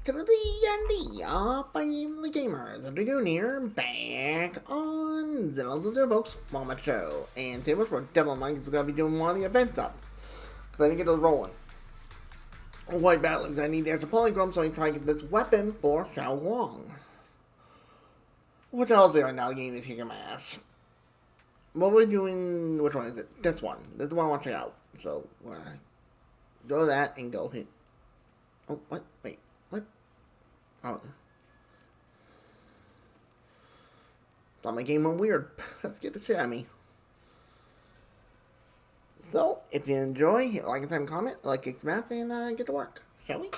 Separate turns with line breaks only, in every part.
to the D&D Up I Am the Gamer, the Dragoon here, back on Zenless folks, Mama Show. And today was for Devil Knight, we're gonna be doing one of the events up. Cause I didn't get those rolling. White battles, I need the extra polygram, so I can try to get this weapon for Xiao Guang. What else is there right now? The game is kicking my ass. What we're doing, which one is it? This one. This is the one I want to check out. So, go to that and go hit. Oh, what? Wait, what? Oh. Thought my game went weird. Let's get the shit out of me. So, if you enjoy, hit like and comment, like, smash, and get to work. Shall we?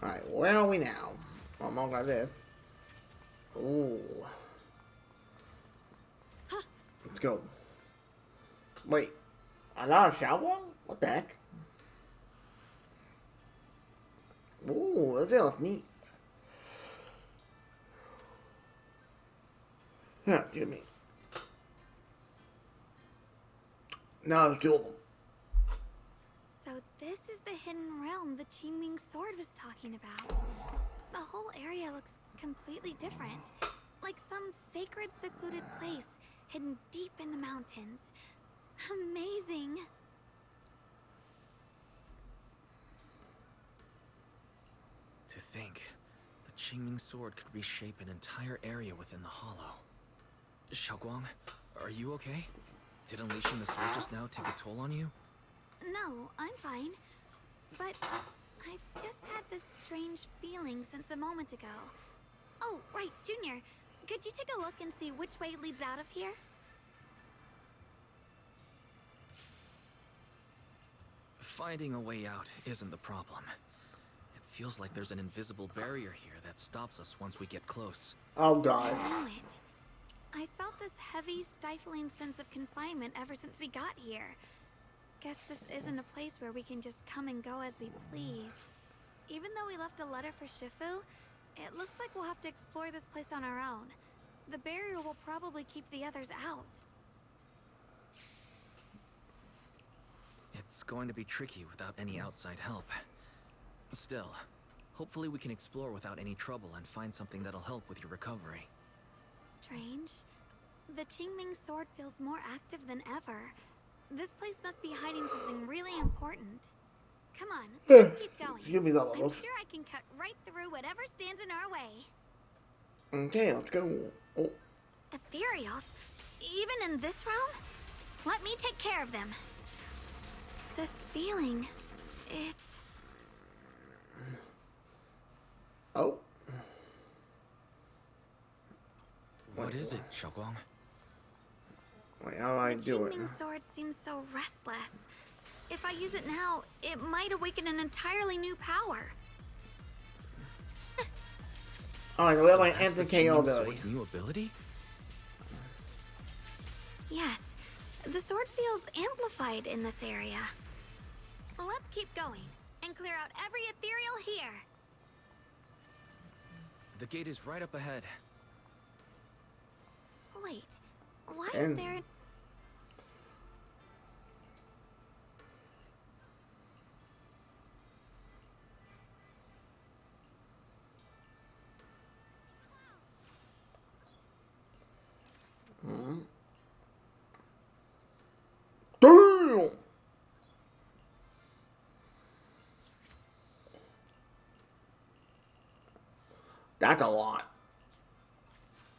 Alright, where are we now? I'm all got this. Ooh. Let's go. Wait. I got a shower? What the heck? Ooh, this feels neat. Yeah, excuse me. Now there's two of them.
So this is the hidden realm the Qingming sword was talking about. The whole area looks completely different. Like some sacred, secluded place hidden deep in the mountains. Amazing!
To think, the Qingming sword could reshape an entire area within the hollow. Xiaoguang, are you okay? Did unleashing the sword just now take a toll on you?
No, I'm fine. But I've just had this strange feeling since a moment ago. Oh, right, Junior. Could you take a look and see which way leads out of here?
Finding a way out isn't the problem. It feels like there's an invisible barrier here that stops us once we get close.
Oh god.
I knew it. I felt this heavy, stifling sense of confinement ever since we got here. Guess this isn't a place where we can just come and go as we please. Even though we left a letter for Shifu, it looks like we'll have to explore this place on our own. The barrier will probably keep the others out.
It's going to be tricky without any outside help. Still, hopefully we can explore without any trouble and find something that'll help with your recovery.
Strange. The Qingming sword feels more active than ever. This place must be hiding something really important. Come on, let's keep going.
Give me that
I'm
one.
sure I can cut right through whatever stands in our way.
Okay, let's go. Oh.
Ethereals? Even in this realm? Let me take care of them. This feeling, it's...
Oh.
What is it, Xiaoguang?
Wait, how do I do it?
The Qingming sword seems so restless. If I use it now, it might awaken an entirely new power.
Alright, we have my
that's the
anti-KO
Qingming
ability.
sword's new ability?
Yes, the sword feels amplified in this area. Let's keep going and clear out every ethereal here.
The gate is right up ahead.
Wait, why is there...
Damn! That's a lot.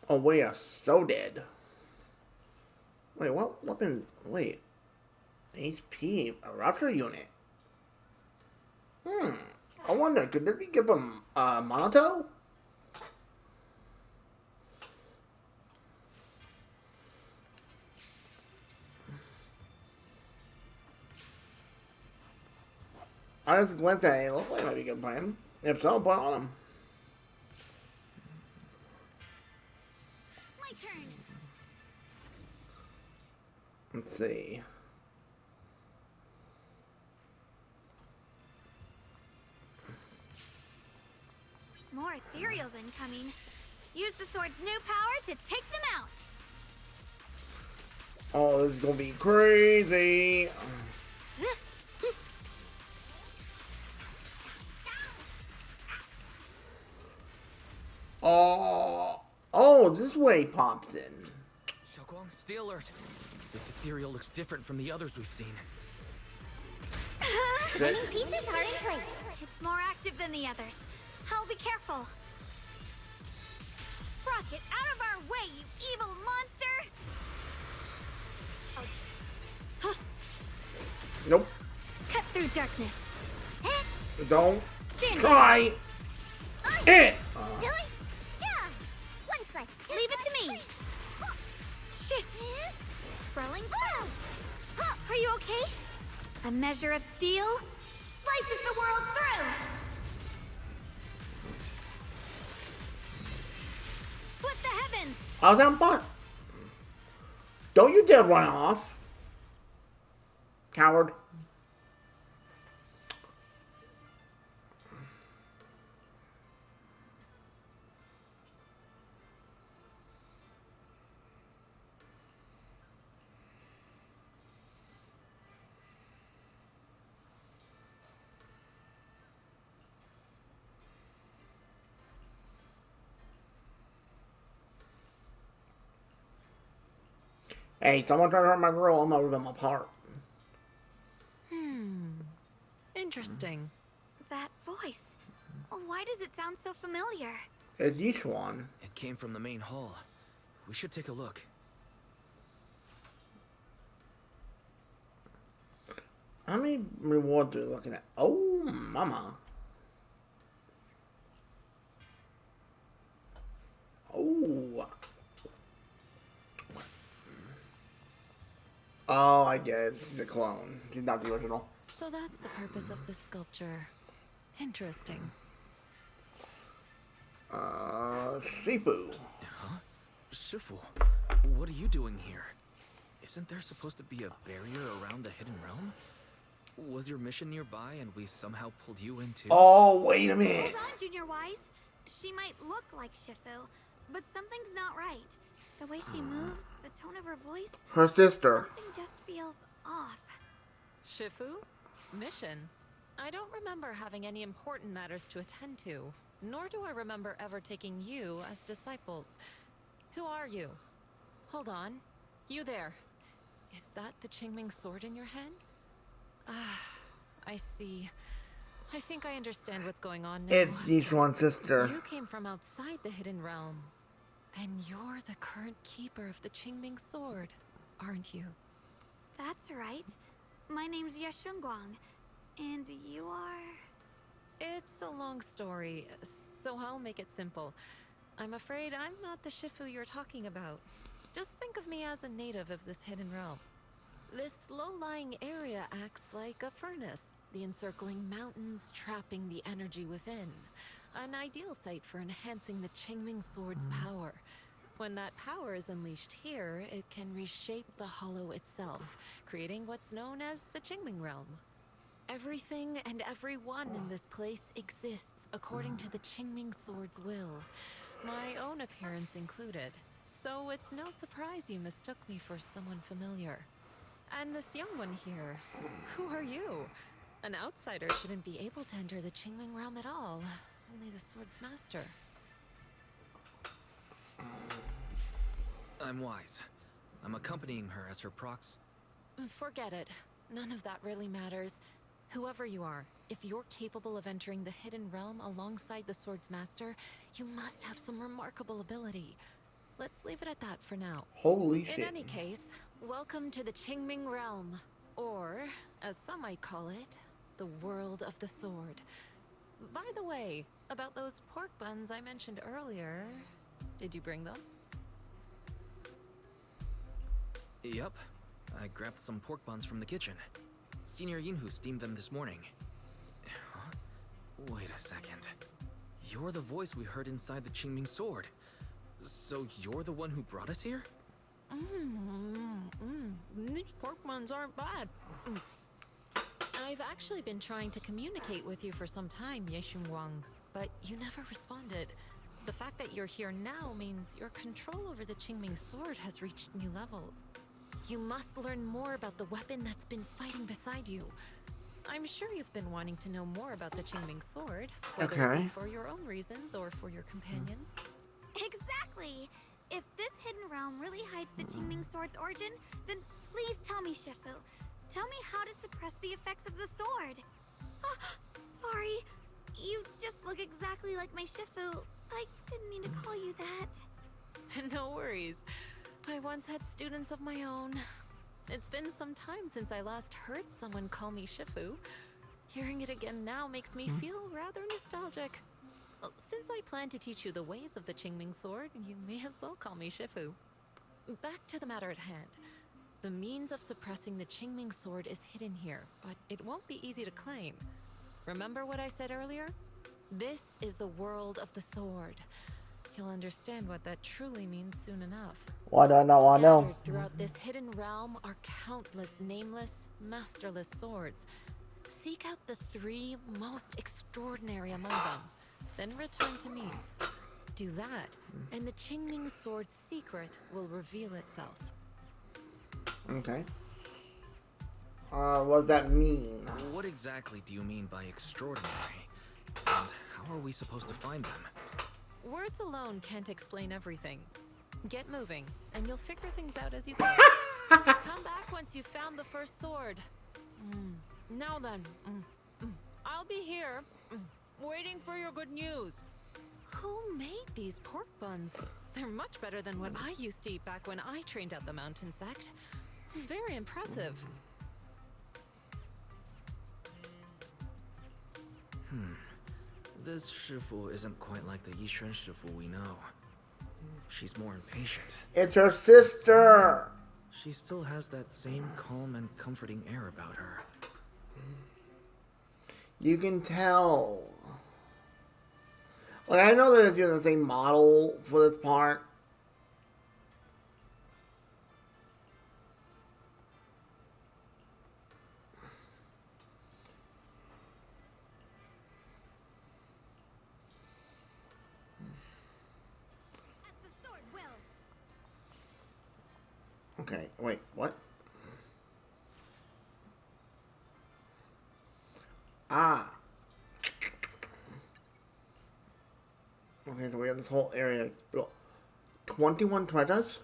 Oh, we are so dead. Wait, what weapon? Wait. HP, a rupture unit. I wonder, could this be give him Monato? I just glanced at it. It looks like it might be a good plan. If so, put on him.
My turn.
Let's see.
More ethereals incoming. Use the sword's new power to take them out.
Oh, this is gonna be crazy. Oh, this way pops in.
Xiaoguang, stay alert. This ethereal looks different from the others we've seen.
Many pieces are in place. It's more active than the others. I'll be careful. Frost, get out of our way, you evil monster!
Nope.
Cut through darkness.
Don't
Stand
try it.
One slice. Leave it to me. Shit. Sprawling clouds. Are you okay? A measure of steel slices the world through. Split the heavens.
How's that fun? Don't you dare run off, coward. Hey, someone try to hurt my girl, I'm gonna rip them apart.
Interesting.
That voice. Why does it sound so familiar?
It's each one.
It came from the main hall. We should take a look.
How many rewards are we looking at? Oh, mama. Oh. Oh, I get it. He's a clone. He's not the original.
So that's the purpose of this sculpture. Interesting.
Shifu.
Huh? Shifu, what are you doing here? Isn't there supposed to be a barrier around the hidden realm? Was your mission nearby and we somehow pulled you in too?
Oh, wait a minute.
Hold on, Junior Wise. She might look like Shifu, but something's not right. The way she moves, the tone of her voice,
Her sister.
something just feels off.
Shifu? Mission? I don't remember having any important matters to attend to, nor do I remember ever taking you as disciples. Who are you? Hold on. You there. Is that the Qingming sword in your hand? Ah, I see. I think I understand what's going on now.
It's each one's sister.
You came from outside the Hidden Realm. And you're the current keeper of the Qingming sword, aren't you?
That's right. My name's Yeshunguang, and you are...
It's a long story, so I'll make it simple. I'm afraid I'm not the Shifu you're talking about. Just think of me as a native of this hidden realm. This low-lying area acts like a furnace, the encircling mountains trapping the energy within. An ideal site for enhancing the Qingming sword's power. When that power is unleashed here, it can reshape the hollow itself, creating what's known as the Qingming realm. Everything and everyone in this place exists according to the Qingming sword's will, my own appearance included. So it's no surprise you mistook me for someone familiar. And this young one here, who are you? An outsider shouldn't be able to enter the Qingming realm at all. Only the sword's master.
I'm Wise. I'm accompanying her as her prox.
Forget it. None of that really matters. Whoever you are, if you're capable of entering the hidden realm alongside the sword's master, you must have some remarkable ability. Let's leave it at that for now.
Holy shit.
In any case, welcome to the Qingming realm. Or, as some might call it, the world of the sword. By the way, about those pork buns I mentioned earlier, did you bring them?
Yep. I grabbed some pork buns from the kitchen. Senior Yinhu steamed them this morning. Huh? Wait a second. You're the voice we heard inside the Qingming sword. So you're the one who brought us here?
These pork buns aren't bad. I've actually been trying to communicate with you for some time, Yeshunguang. but you never responded. The fact that you're here now means your control over the Qingming sword has reached new levels. You must learn more about the weapon that's been fighting beside you. I'm sure you've been wanting to know more about the Qingming sword, whether it be
Okay.
for your own reasons or for your companions.
Exactly! If this hidden realm really hides the Qingming sword's origin, then please tell me, Shifu. Tell me how to suppress the effects of the sword. Oh, sorry. You just look exactly like my Shifu. I didn't mean to call you that.
No worries. I once had students of my own. It's been some time since I last heard someone call me Shifu. Hearing it again now makes me feel rather nostalgic. Well, since I plan to teach you the ways of the Qingming sword, you may as well call me Shifu. Back to the matter at hand. The means of suppressing the Qingming sword is hidden here, but it won't be easy to claim. Remember what I said earlier? This is the world of the sword. You'll understand what that truly means soon enough.
Why do I not want to know?
Scattered throughout this hidden realm are countless nameless, masterless swords. Seek out the 3 most extraordinary among them, then return to me. Do that, and the Qingming sword's secret will reveal itself.
Okay. What does that mean?
What exactly do you mean by extraordinary? And how are we supposed to find them?
Words alone can't explain everything. Get moving, and you'll figure things out as you go. Come back once you've found the first sword. Now then, I'll be here, waiting for your good news. Who made these pork buns? They're much better than what I used to eat back when I trained at the mountain sect. Very impressive.
This Shifu isn't quite like the Yixuan Shifu we know. She's more impatient.
It's her sister.
She still has that same calm and comforting air about her.
You can tell. Like, I know they're using the same model for this part.
As the sword wills.
Okay, wait, what? Ah. Okay, so we have this whole area. 21 treasures?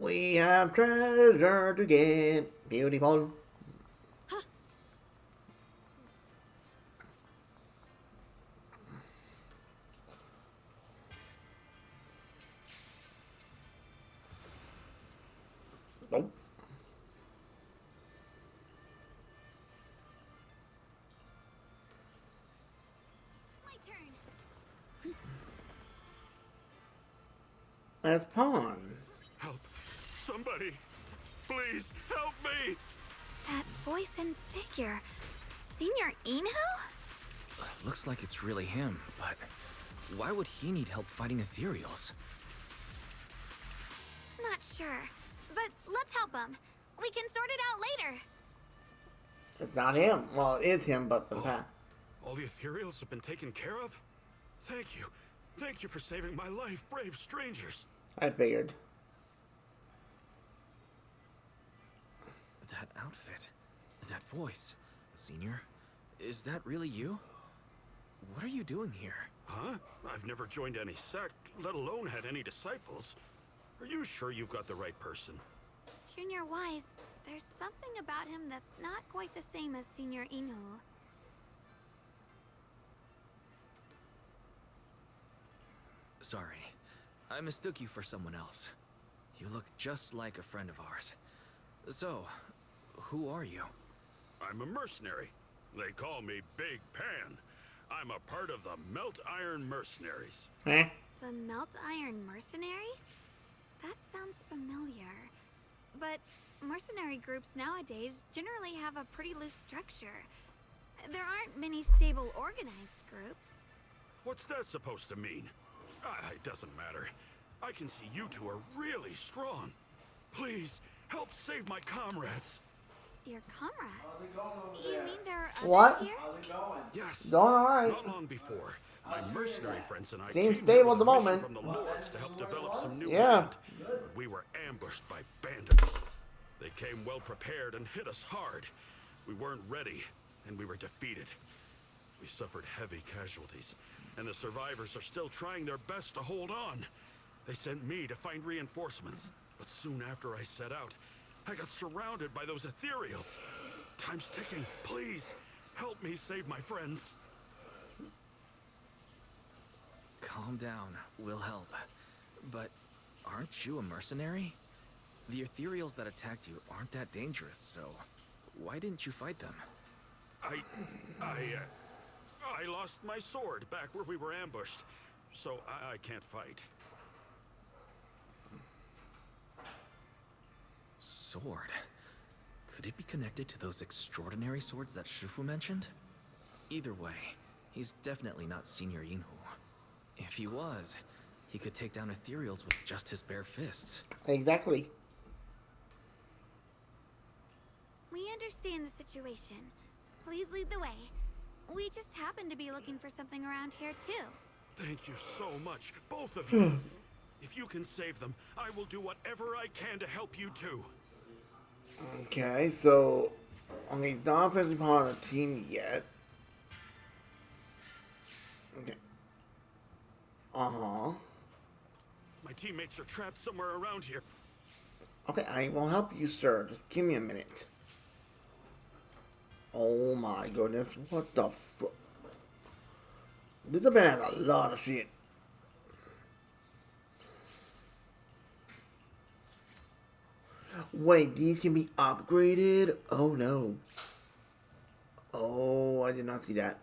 We have treasure to get. Beautiful. Nope.
My turn.
That's Pawn.
Help! Somebody! Please help me!
That voice and figure. Senior Inu?
Looks like it's really him, but why would he need help fighting ethereals?
Not sure. But let's help him. We can sort it out later.
It's not him. Well, it is him, but the past.
All the ethereals have been taken care of? Thank you. Thank you for saving my life, brave strangers.
I figured.
That outfit, that voice, Senior, is that really you? What are you doing here?
Huh? I've never joined any sect, let alone had any disciples. Are you sure you've got the right person?
Junior Wise, there's something about him that's not quite the same as Senior Inu.
Sorry, I mistook you for someone else. You look just like a friend of ours. So, who are you?
I'm a mercenary. They call me Big Pan. I'm a part of the Melt Iron Mercenaries.
Eh?
The Melt Iron Mercenaries? That sounds familiar. But mercenary groups nowadays generally have a pretty loose structure. There aren't many stable organized groups.
What's that supposed to mean? It doesn't matter. I can see you two are really strong. Please, help save my comrades.
Your comrades? You mean there are others
What?
here?
Yes.
Going alright.
Not long before, my mercenary friends and I
Seems
came here
stable
with
at the
a mission
moment.
from the lords to help develop some new
Yeah.
land. But we were ambushed by bandits. They came well prepared and hit us hard. We weren't ready, and we were defeated. We suffered heavy casualties, and the survivors are still trying their best to hold on. They sent me to find reinforcements, but soon after I set out, I got surrounded by those ethereals. Time's ticking. Please, help me save my friends.
Calm down. We'll help. But aren't you a mercenary? The ethereals that attacked you aren't that dangerous, so why didn't you fight them?
I lost my sword back where we were ambushed, so I can't fight.
Sword? Could it be connected to those extraordinary swords that Shifu mentioned? Either way, he's definitely not Senior Yinhu. If he was, he could take down ethereals with just his bare fists.
Exactly.
We understand the situation. Please lead the way. We just happen to be looking for something around here, too.
Thank you so much, both of you. If you can save them, I will do whatever I can to help you too.
Okay, so he's not officially part of the team yet. Okay. Uh-huh.
My teammates are trapped somewhere around here.
Okay, I will help you, sir. Just give me a minute. Oh my goodness, what the fuck? This man has a lot of shit. Wait, these can be upgraded? Oh no. Oh, I did not see that.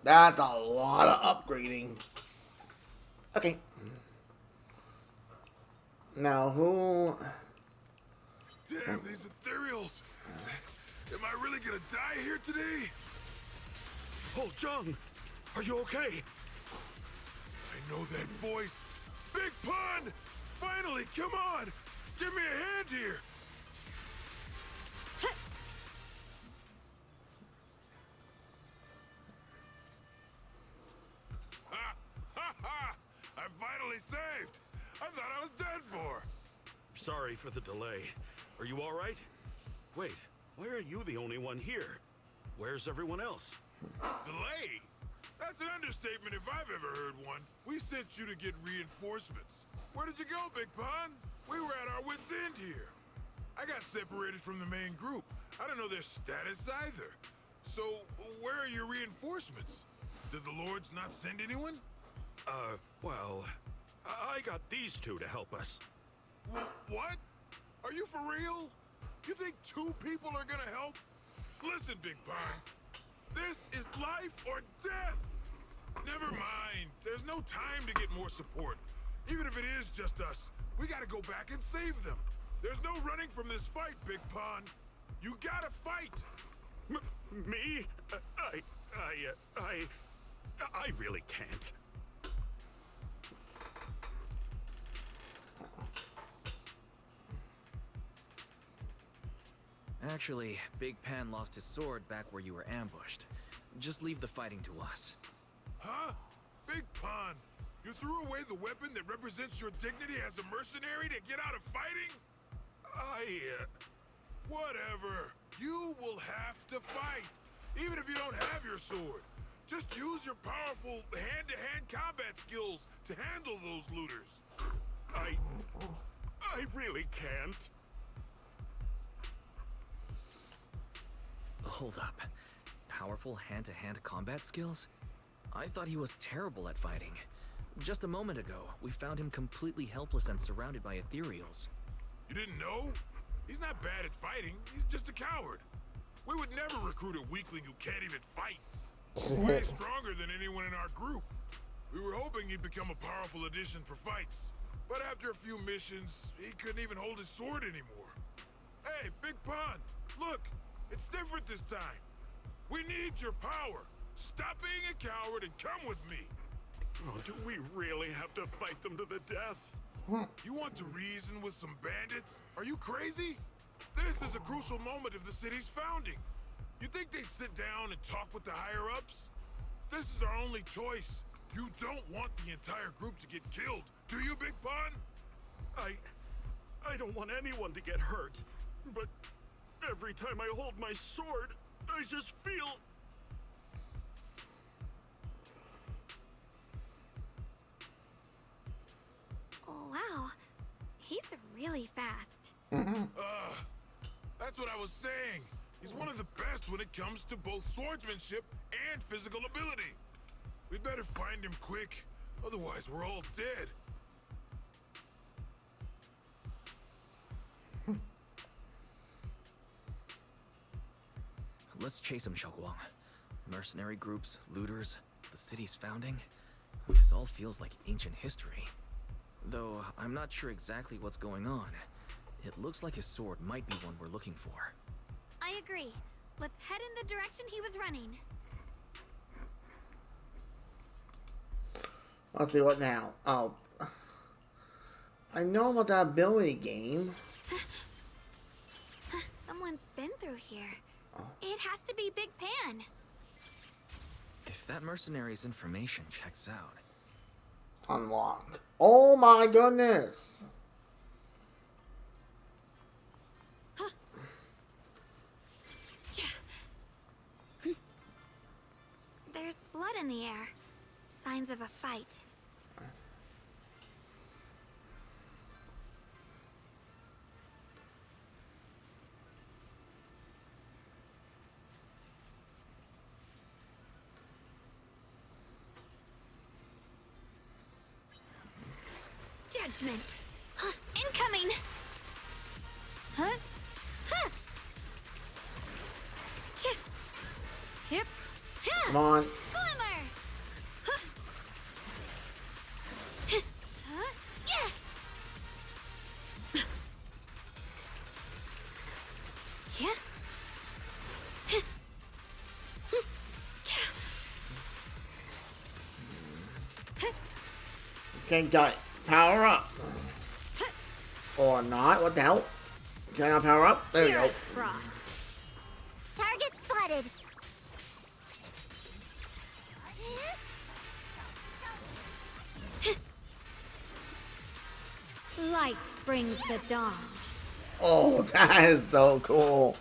That's a lot of upgrading. Okay. Now, who...
Damn, these ethereals! Am I really gonna die here today?
Oh, Jung, are you okay?
I know that voice. Big Pun! Finally, come on! Give me a hand here! Ha! Ha ha! I'm finally saved! I thought I was dead for!
Sorry for the delay. Are you all right? Wait, why are you the only one here? Where's everyone else?
Delay? That's an understatement if I've ever heard one. We sent you to get reinforcements. Where did you go, Big Pun? We were at our wits' end here. I got separated from the main group. I don't know their status either. So, where are your reinforcements? Did the Lords not send anyone?
Well, I got these two to help us.
What? Are you for real? You think two people are gonna help? Listen, Big Pun. This is life or death! Never mind. There's no time to get more support. Even if it is just us, we gotta go back and save them. There's no running from this fight, Big Pun. You gotta fight!
Me? I really can't.
Actually, Big Pan lost his sword back where you were ambushed. Just leave the fighting to us.
Huh? Big Pun, you threw away the weapon that represents your dignity as a mercenary to get out of fighting? Whatever. You will have to fight, even if you don't have your sword. Just use your powerful hand-to-hand combat skills to handle those looters.
I really can't.
Hold up. Powerful hand-to-hand combat skills? I thought he was terrible at fighting. Just a moment ago, we found him completely helpless and surrounded by ethereals.
You didn't know? He's not bad at fighting. He's just a coward. We would never recruit a weakling who can't even fight. He's way stronger than anyone in our group. We were hoping he'd become a powerful addition for fights. But after a few missions, he couldn't even hold his sword anymore. Hey, Big Pun, look, it's different this time. We need your power. Stop being a coward and come with me.
Oh, do we really have to fight them to the death?
You want to reason with some bandits? Are you crazy? This is a crucial moment of the city's founding. You think they'd sit down and talk with the higher-ups? This is our only choice. You don't want the entire group to get killed, do you, Big Pun?
I don't want anyone to get hurt, but every time I hold my sword, I just feel...
Oh, wow. He's really fast.
That's what I was saying. He's one of the best when it comes to both swordsmanship and physical ability. We'd better find him quick, otherwise we're all dead.
Let's chase him, Xiaoguang. Mercenary groups, looters, the city's founding. This all feels like ancient history. Though I'm not sure exactly what's going on. It looks like his sword might be one we're looking for.
I agree. Let's head in the direction he was running.
Let's see what now. Oh, I know about that ability game.
Someone's been through here.
Oh.
It has to be Big Pan.
If that mercenary's information checks out...
Unlock. Oh my goodness.
There's blood in the air. Signs of a fight. Judgment. Incoming. Huh? Huh. Yep.
Come on.
Glimmer. Huh. Yeah. Yeah.
Okay, got it. Power up. Or not. What the hell? Can I not power up? There we go.
Hero's Frost.
Target spotted.
Light brings the dawn.
Oh, that is so cool.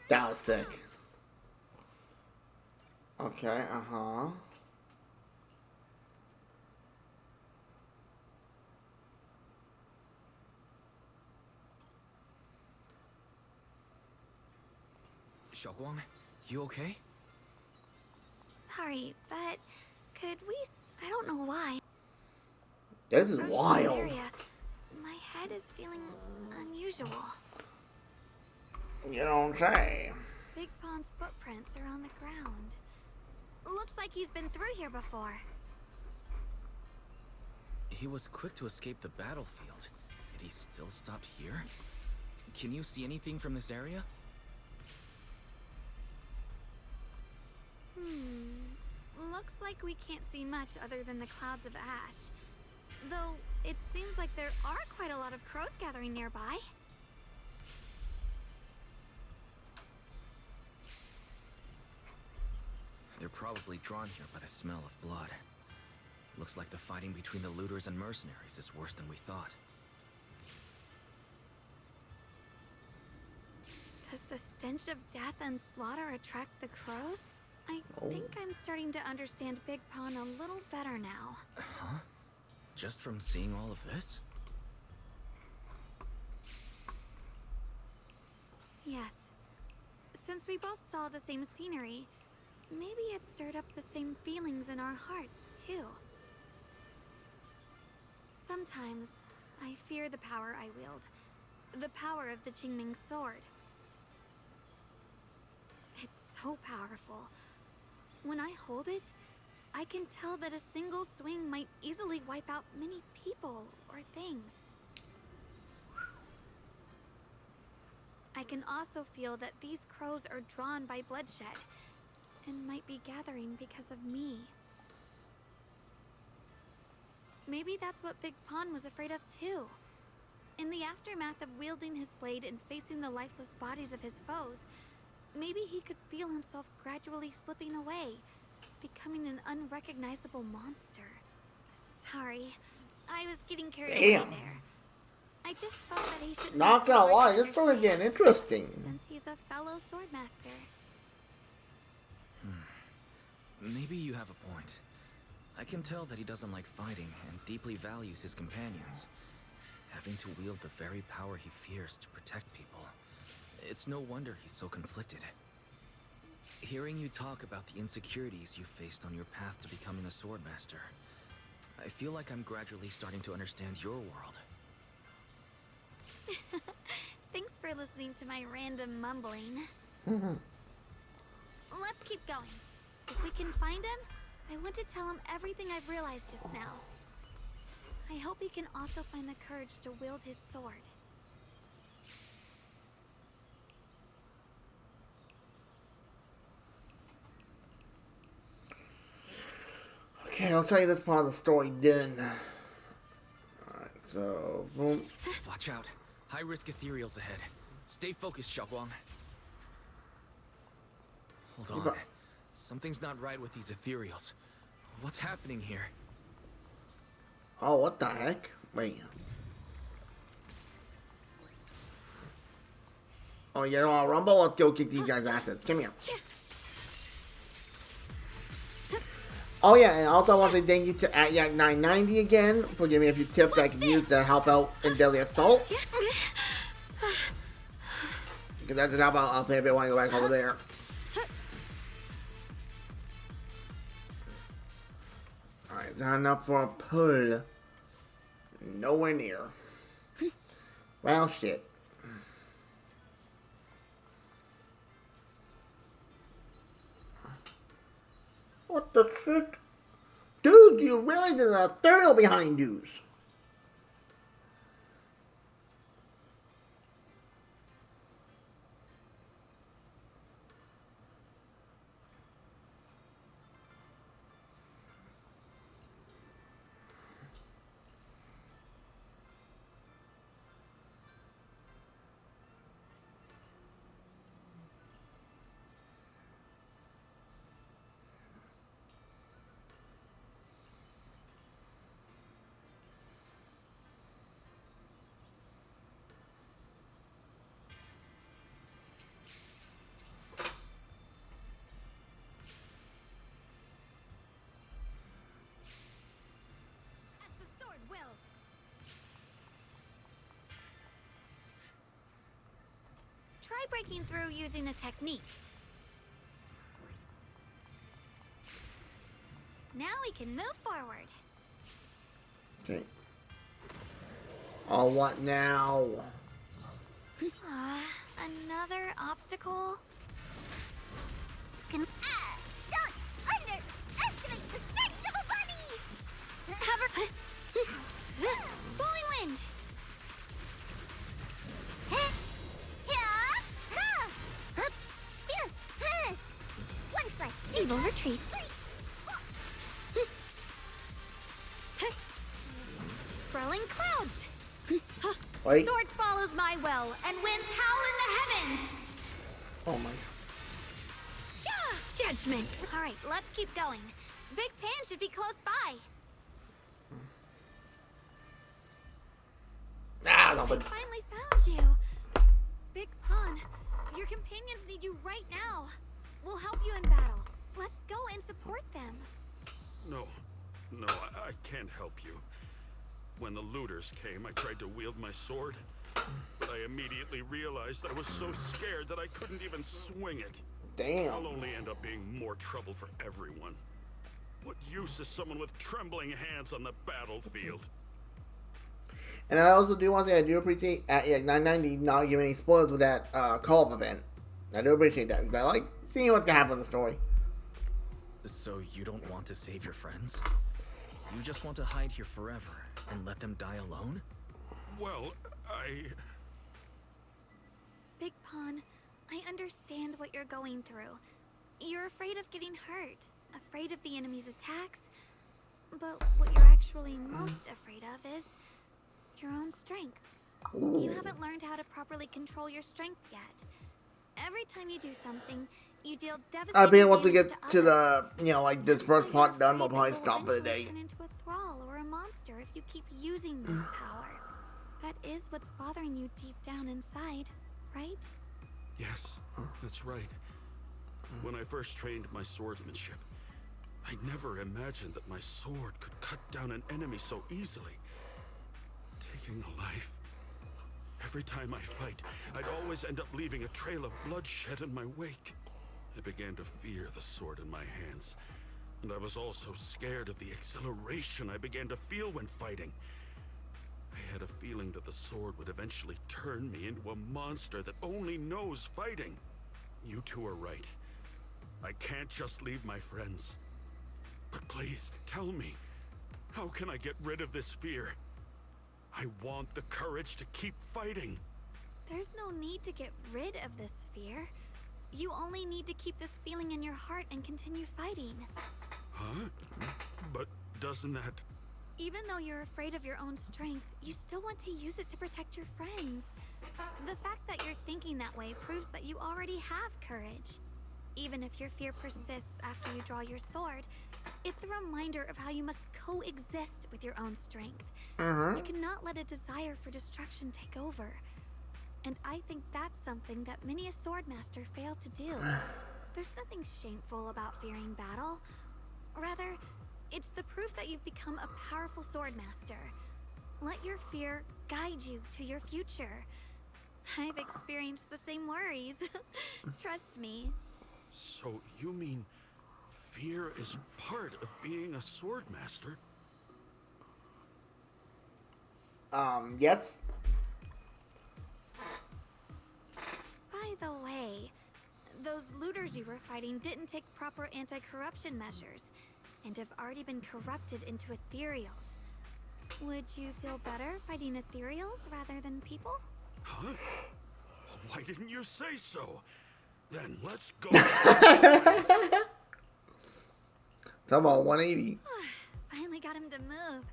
That was sick. Okay, uh-huh.
Xiaoguang, you okay?
Sorry, but could we... I don't know why.
This is
Approach this
wild.
area, my head is feeling unusual.
You don't say.
Big Pond's footprints are on the ground. Looks like he's been through here before.
He was quick to escape the battlefield. Did he still stop here? Can you see anything from this area?
Looks like we can't see much other than the clouds of ash. Though, it seems like there are quite a lot of crows gathering nearby.
They're probably drawn here by the smell of blood. Looks like the fighting between the looters and mercenaries is worse than we thought.
Does the stench of death and slaughter attract the crows? I think I'm starting to understand Big Pond a little better now.
Huh? Just from seeing all of this?
Yes. Since we both saw the same scenery, maybe it stirred up the same feelings in our hearts, too. Sometimes, I fear the power I wield. The power of the Qingming sword. It's so powerful. When I hold it, I can tell that a single swing might easily wipe out many people or things. I can also feel that these crows are drawn by bloodshed and might be gathering because of me. Maybe that's what Big Pond was afraid of too. In the aftermath of wielding his blade and facing the lifeless bodies of his foes, maybe he could feel himself gradually slipping away, becoming an unrecognizable monster. Sorry, I was getting carried away there. I just felt that he shouldn't.
Not gonna lie, this story getting interesting.
Since he's a fellow swordmaster.
Maybe you have a point. I can tell that he doesn't like fighting and deeply values his companions. Having to wield the very power he fears to protect people. It's no wonder he's so conflicted. Hearing you talk about the insecurities you faced on your path to becoming a swordmaster, I feel like I'm gradually starting to understand your world.
Thanks for listening to my random mumbling. Let's keep going. If we can find him, I want to tell him everything I've realized just now. I hope he can also find the courage to wield his sword.
Okay, I'll tell you this part of the story then. Alright, so, boom.
Watch out. High-risk ethereals ahead. Stay focused, Xiaoguang. Hold on. Something's not right with these ethereals. What's happening here?
Oh, what the heck? Wait. Oh, yeah, Rumble, let's go kick these guys' asses. Come here. Oh, yeah, and also I want to say thank you to @Yak990 again for giving me a few tips I can use to help out in Deadly Assault. Because that's just help out. I'll pay a bit when I go back over there. Alright, is that enough for a pull? Nowhere near. Well, shit. What the shit? Dude, you realize there's a ethereal behind you.
As the sword wills. Try breaking through using a technique. Now we can move forward.
Okay. Oh, what now?
Another obstacle?
Don't underestimate the strength of a bunny!
Have her... Blowing wind!
One slice.
Evil retreats. Swirling clouds!
Wait.
Sword follows my will, and winds howl in the heavens!
Oh my.
Judgment! Alright, let's keep going. Big Pan should be close by.
Ah, no,
I
but
finally found you. Big Pond, your companions need you right now. We'll help you in battle. Let's go and support them.
No, I can't help you. When the looters came, I tried to wield my sword, but I immediately realized I was so scared that I couldn't even swing it.
damn.
I'll only end up being more trouble for everyone. What use is someone with trembling hands on the battlefield?
And I also do want to say I do appreciate @Yak990 not giving any spoilers with that co-op event. I do appreciate that because I like seeing what's gonna happen in the story.
So you don't want to save your friends? You just want to hide here forever and let them die alone?
Well,
Big Pawn, I understand what you're going through. You're afraid of getting hurt, afraid of the enemy's attacks. But what you're actually most afraid of is your own strength. You haven't learned how to properly control your strength yet. Every time you do something, you deal devastating
I'll be able to
damage
get
to
to
others.
the, you know, like this
That's
first
why you're
part done, we'll
afraid
probably
that you'll
stop for the
eventually
day.
turn into a thrall or a monster if you keep using this power. That is what's bothering you deep down inside, right?
Yes, that's right. When I first trained my swordsmanship, I never imagined that my sword could cut down an enemy so easily. Taking a life. Every time I fight, I'd always end up leaving a trail of bloodshed in my wake. I began to fear the sword in my hands, and I was also scared of the exhilaration I began to feel when fighting. I had a feeling that the sword would eventually turn me into a monster that only knows fighting. You two are right. I can't just leave my friends. But please, tell me, how can I get rid of this fear? I want the courage to keep fighting.
There's no need to get rid of this fear. You only need to keep this feeling in your heart and continue fighting.
Huh? But doesn't that...
Even though you're afraid of your own strength, you still want to use it to protect your friends. The fact that you're thinking that way proves that you already have courage. Even if your fear persists after you draw your sword, it's a reminder of how you must coexist with your own strength. You cannot let a desire for destruction take over. And I think that's something that many a swordmaster failed to do. There's nothing shameful about fearing battle. Rather, it's the proof that you've become a powerful swordmaster. Let your fear guide you to your future. I've experienced the same worries. Trust me.
So you mean fear is part of being a swordmaster?
Yes.
By the way, those looters you were fighting didn't take proper anti-corruption measures and have already been corrupted into ethereals. Would you feel better fighting ethereals rather than people?
Huh? Why didn't you say so? Then let's go.
Talk about 180.
Finally got him to move.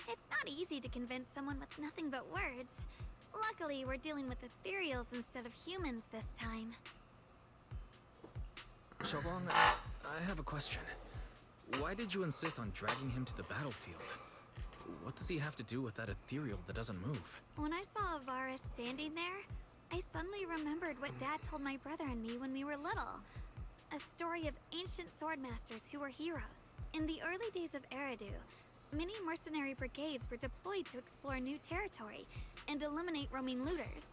It's not easy to convince someone with nothing but words. Luckily, we're dealing with ethereals instead of humans this time.
Xiaoguang, I have a question. Why did you insist on dragging him to the battlefield? What does he have to do with that ethereal that doesn't move?
When I saw Avaris standing there, I suddenly remembered what Dad told my brother and me when we were little. A story of ancient swordmasters who were heroes. In the early days of Eridu, many mercenary brigades were deployed to explore new territory and eliminate roaming looters.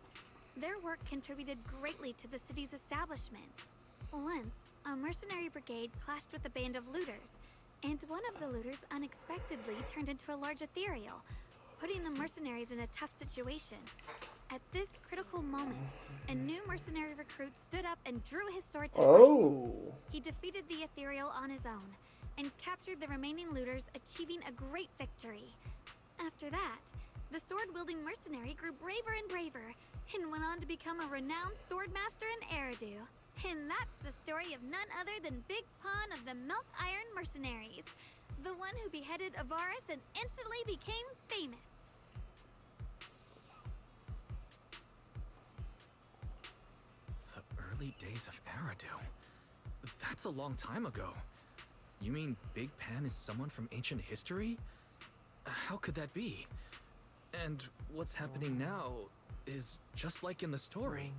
Their work contributed greatly to the city's establishment. Once, a mercenary brigade clashed with a band of looters, and one of the looters unexpectedly turned into a large ethereal, putting the mercenaries in a tough situation. At this critical moment, a new mercenary recruit stood up and drew his sword to fight. He defeated the ethereal on his own, and captured the remaining looters, achieving a great victory. After that, the sword-wielding mercenary grew braver and braver, and went on to become a renowned swordmaster in Eridu. And that's the story of none other than Big Pawn of the Melt Iron Mercenaries, the one who beheaded Avaris and instantly became famous.
The early days of Eridu? That's a long time ago. You mean Big Pan is someone from ancient history? How could that be? And what's happening now is just like in the story.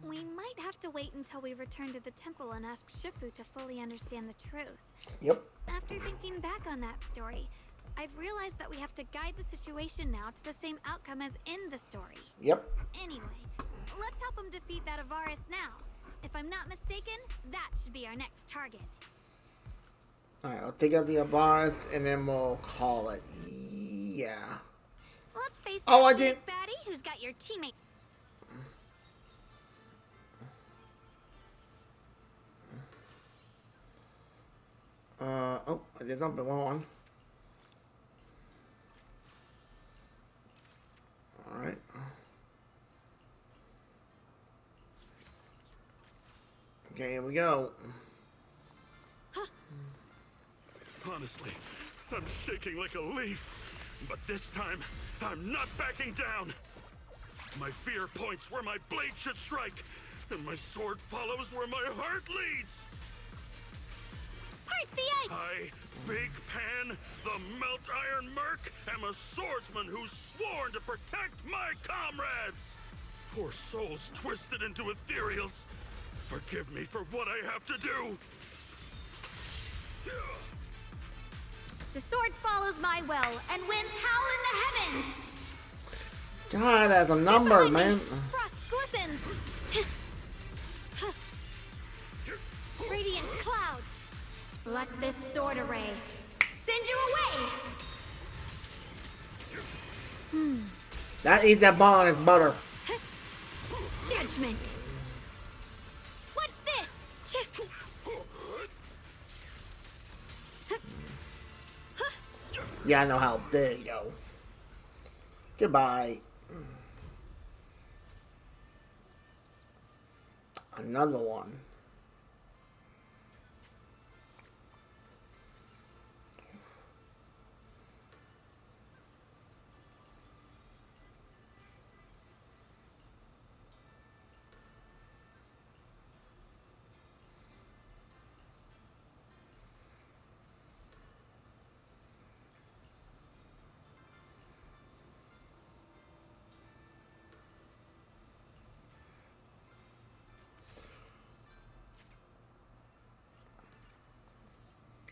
We might have to wait until we return to the temple and ask Shifu to fully understand the truth.
Yep.
After thinking back on that story, I've realized that we have to guide the situation now to the same outcome as in the story.
Yep.
Anyway, let's help him defeat that Avaris now. If I'm not mistaken, that should be our next target.
Alright, I'll take out the Avaris and then we'll call it. Yeah.
Let's face
Oh, I
that
did.
big baddie who's got your teammate.
Oh, I did something wrong. Alright. Okay, here we go.
Honestly, I'm shaking like a leaf. But this time, I'm not backing down. My fear points where my blade should strike, and my sword follows where my heart leads.
Part the ice!
I, Big Pan, the Melt Iron Merc, am a swordsman who's sworn to protect my comrades. Poor souls twisted into ethereals. Forgive me for what I have to do.
The sword follows my will and winds howl in the heavens!
God, that's a number, man.
Frost glistens! Radiant clouds! Let this sword array send you away!
That eat that ball is butter.
Judgment! Watch this!
Yeah, I know how. There you go. Goodbye. Another one.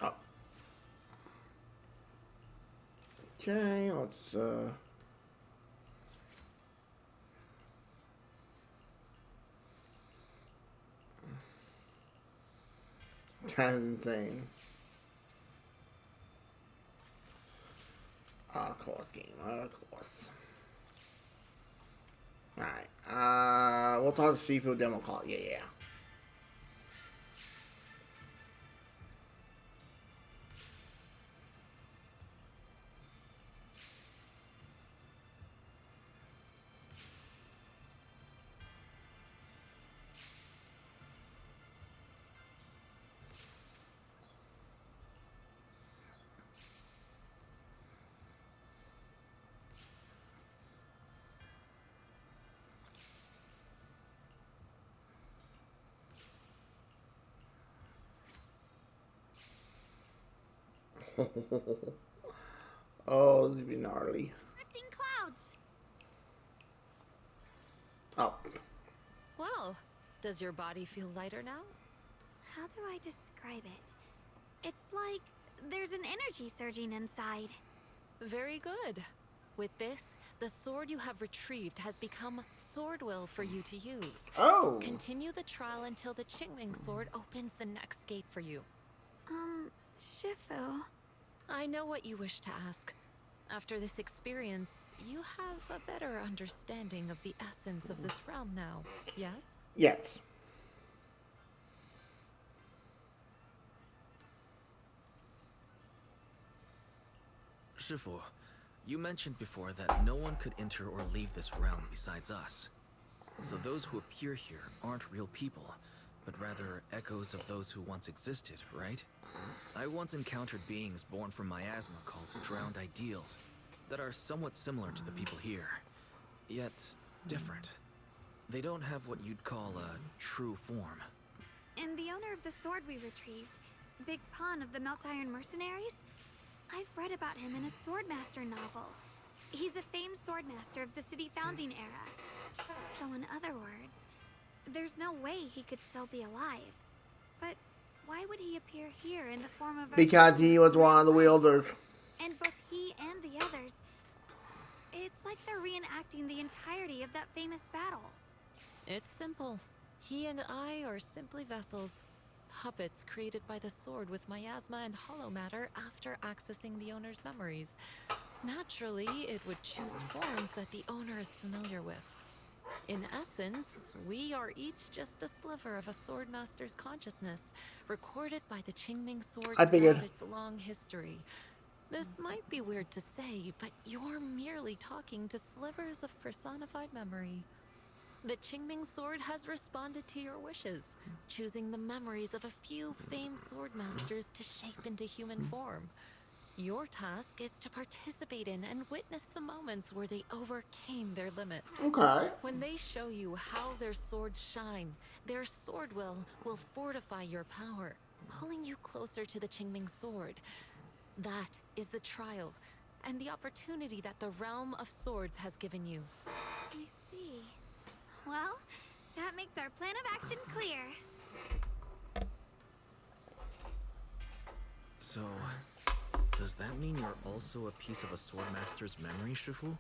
Oh. Okay, let's That's insane. Of course, game. Of course. Alright. We'll talk to Shifu, then we'll call it. Yeah. Oh, this would be gnarly.
Drifting clouds!
Oh.
Well, does your body feel lighter now?
How do I describe it? It's like there's an energy surging inside.
Very good. With this, the sword you have retrieved has become Swordwill for you to use.
Oh.
Continue the trial until the Qingming sword opens the next gate for you.
Shifu.
I know what you wish to ask. After this experience, you have a better understanding of the essence of this realm now, yes?
Yes.
Shifu, you mentioned before that no one could enter or leave this realm besides us. So those who appear here aren't real people, but rather echoes of those who once existed, right? I once encountered beings born from miasma called drowned ideals that are somewhat similar to the people here, yet different. They don't have what you'd call a true form.
And the owner of the sword we retrieved, Big Pun of the Melt Iron Mercenaries? I've read about him in a Swordmaster novel. He's a famed swordmaster of the city founding era. So in other words, there's no way he could still be alive. But why would he appear here in the form of a...
Because he was one of the wielders.
And both he and the others... It's like they're reenacting the entirety of that famous battle.
It's simple. He and I are simply vessels. Puppets created by the sword with miasma and hollow matter after accessing the owner's memories. Naturally, it would choose forms that the owner is familiar with. In essence, we are each just a sliver of a swordmaster's consciousness, recorded by the Qingming sword
I figured.
throughout its long history. This might be weird to say, but you're merely talking to slivers of personified memory. The Qingming sword has responded to your wishes, choosing the memories of a few famed sword masters to shape into human form. Your task is to participate in and witness the moments where they overcame their limits.
Okay.
When they show you how their swords shine, their sword will fortify your power, pulling you closer to the Qingming sword. That is the trial and the opportunity that the realm of swords has given you.
I see. Well, that makes our plan of action clear.
So, does that mean you're also a piece of a swordmaster's memory, Shifu?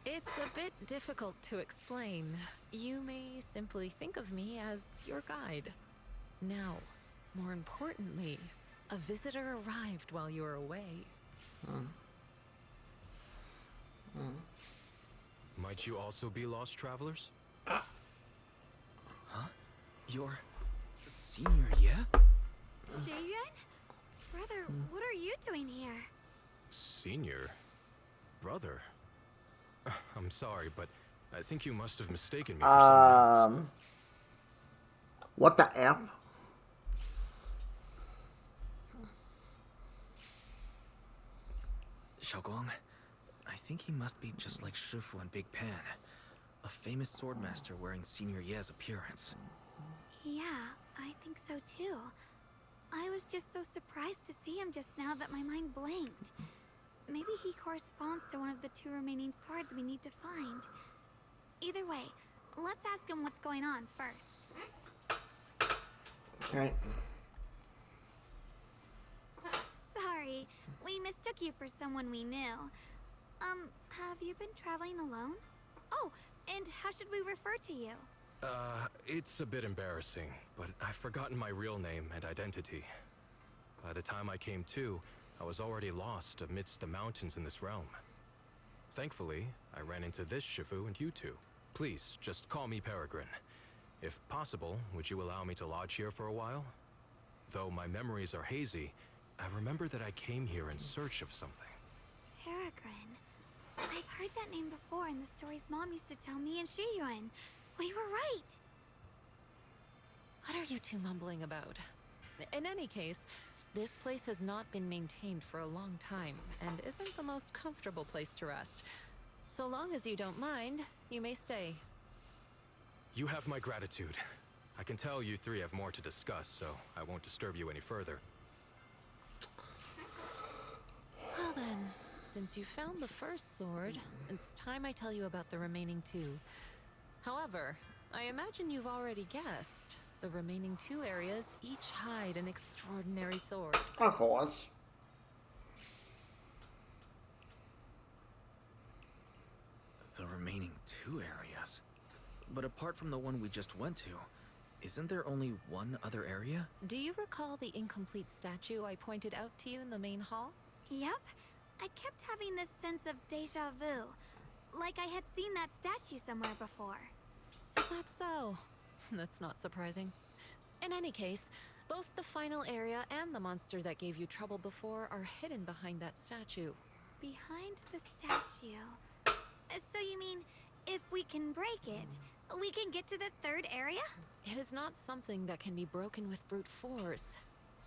It's a bit difficult to explain. You may simply think of me as your guide. Now, more importantly, a visitor arrived while you were away.
Might you also be lost travelers?
Huh? You're senior, yeah?
Shiyuan? Brother, what are you doing here?
Senior? Brother? I'm sorry, but I think you must have mistaken me for someone else.
What the F?
Xiaoguang, I think he must be just like Shifu and Big Pan. A famous swordmaster wearing Senior Ye's appearance.
Yeah, I think so too. I was just so surprised to see him just now that my mind blanked. Maybe he corresponds to one of the two remaining swords we need to find. Either way, let's ask him what's going on first.
Okay.
Sorry, we mistook you for someone we knew. Have you been traveling alone? Oh, and how should we refer to you?
It's a bit embarrassing, but I've forgotten my real name and identity. By the time I came to, I was already lost amidst the mountains in this realm. Thankfully, I ran into this Shifu and you two. Please, just call me Peregrine. If possible, would you allow me to lodge here for a while? Though my memories are hazy, I remember that I came here in search of something.
Peregrine. I've heard that name before in the stories Mom used to tell me and Shiyuan. We were right.
What are you two mumbling about? In any case, this place has not been maintained for a long time and isn't the most comfortable place to rest. So long as you don't mind, you may stay.
You have my gratitude. I can tell you three have more to discuss, so I won't disturb you any further.
Well then, since you found the first sword, it's time I tell you about the remaining two. However, I imagine you've already guessed. The remaining two areas each hide an extraordinary sword.
Of course.
The remaining two areas? But apart from the one we just went to, isn't there only one other area?
Do you recall the incomplete statue I pointed out to you in the main hall?
Yep. I kept having this sense of deja vu. Like I had seen that statue somewhere before.
Is that so? That's not surprising. In any case, both the final area and the monster that gave you trouble before are hidden behind that statue.
Behind the statue. So you mean, if we can break it, we can get to the third area?
It is not something that can be broken with brute force.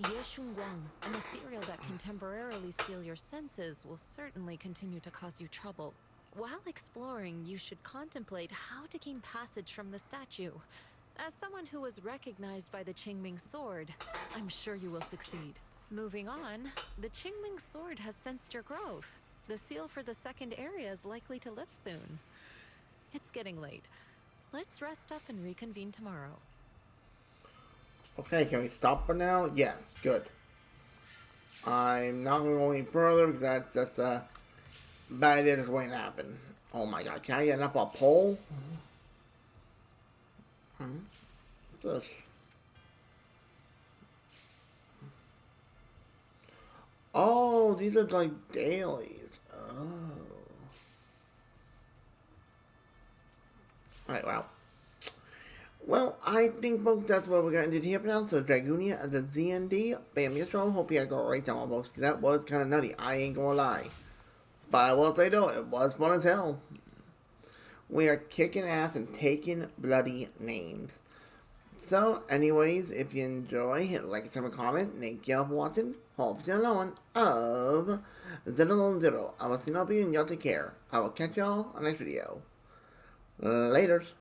Yeshunguang, an ethereal that can temporarily steal your senses, will certainly continue to cause you trouble. While exploring, you should contemplate how to gain passage from the statue. As someone who was recognized by the Qingming sword, I'm sure you will succeed. Moving on, the Qingming sword has sensed your growth. The seal for the second area is likely to lift soon. It's getting late. Let's rest up and reconvene tomorrow.
Okay, can we stop for now? Yes, good. I'm not going to go any further because that's a bad idea that's going to happen. Oh my god, can I get up a pole? What's this? Oh, these are like dailies. Oh. Alright, wow. Well, I think, folks, that's what we're going to do here for now. So, Dragonia as a ZND. Bam, yes, I hope you guys got it right down, folks. That was kind of nutty. I ain't gonna lie. But I will say, though, it was fun as hell. We are kicking ass and taking bloody names. So, anyways, if you enjoy, hit like and subscribe, comment. Thank you for watching. Hope you know one of Zero. I will see you all, and y'all take care. I will catch y'all on the next video. Laters.